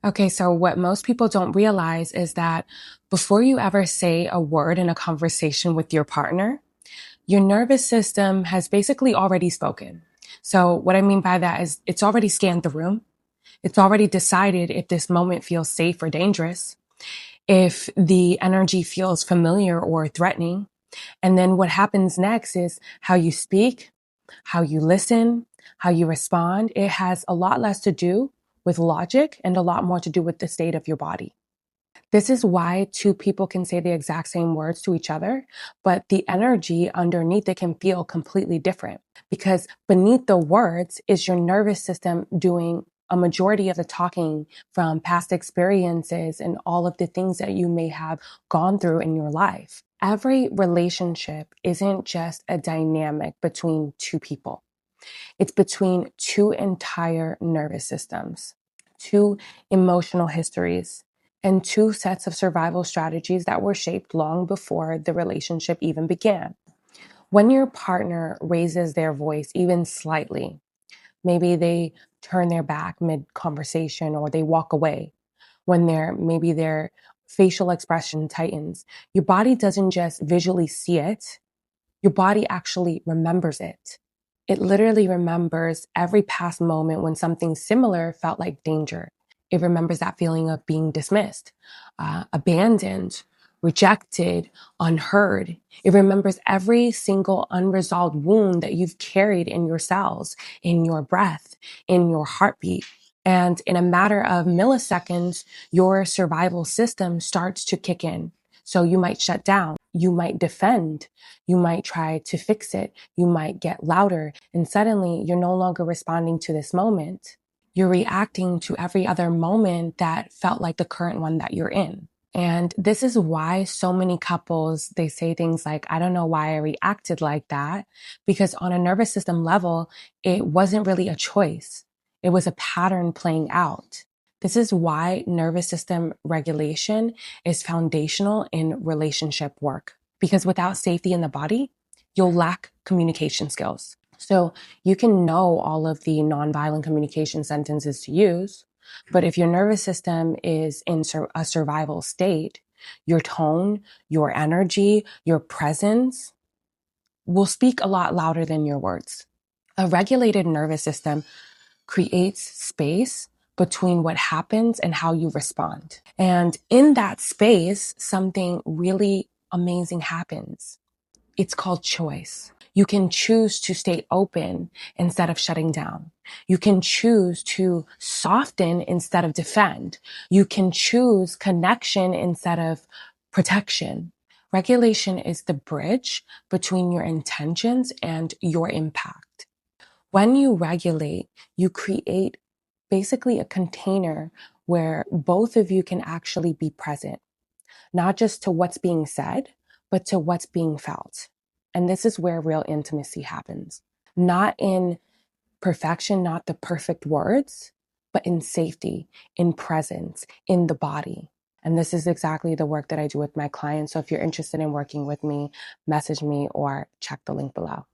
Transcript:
Okay, so what most people don't realize is that before you ever say a word in a conversation with your partner, your nervous system has basically already spoken. So what I mean by that is it's already scanned the room. It's already decided if this moment feels safe or dangerous, if the energy feels familiar or threatening. And then what happens next is how you speak, how you listen, how you respond. It has a lot less to do with logic and a lot more to do with the state of your body. This is why two people can say the exact same words to each other, but the energy underneath it can feel completely different because beneath the words is your nervous system doing a majority of the talking from past experiences and all of the things that you may have gone through in your life. Every relationship isn't just a dynamic between two people. It's between two entire nervous systems, two emotional histories, and two sets of survival strategies that were shaped long before the relationship even began. When your partner raises their voice even slightly, maybe they turn their back mid conversation or they walk away, when maybe their facial expression tightens, your body doesn't just visually see it, your body actually remembers it. It literally remembers every past moment when something similar felt like danger. It remembers that feeling of being dismissed, abandoned, rejected, unheard. It remembers every single unresolved wound that you've carried in your cells, in your breath, in your heartbeat. And in a matter of milliseconds, your survival system starts to kick in. So you might shut down, you might defend, you might try to fix it, you might get louder, and suddenly you're no longer responding to this moment. You're reacting to every other moment that felt like the current one that you're in. And this is why so many couples, they say things like, I don't know why I reacted like that, because on a nervous system level, it wasn't really a choice. It was a pattern playing out. This is why nervous system regulation is foundational in relationship work, because without safety in the body, you'll lack communication skills. So you can know all of the nonviolent communication sentences to use, but if your nervous system is in a survival state, your tone, your energy, your presence will speak a lot louder than your words. A regulated nervous system creates space between what happens and how you respond. And in that space, something really amazing happens. It's called choice. You can choose to stay open instead of shutting down. You can choose to soften instead of defend. You can choose connection instead of protection. Regulation is the bridge between your intentions and your impact. When you regulate, you create basically a container where both of you can actually be present, not just to what's being said, but to what's being felt. And this is where real intimacy happens. Not in perfection, not the perfect words, but in safety, in presence, in the body. And this is exactly the work that I do with my clients. So if you're interested in working with me, message me or check the link below.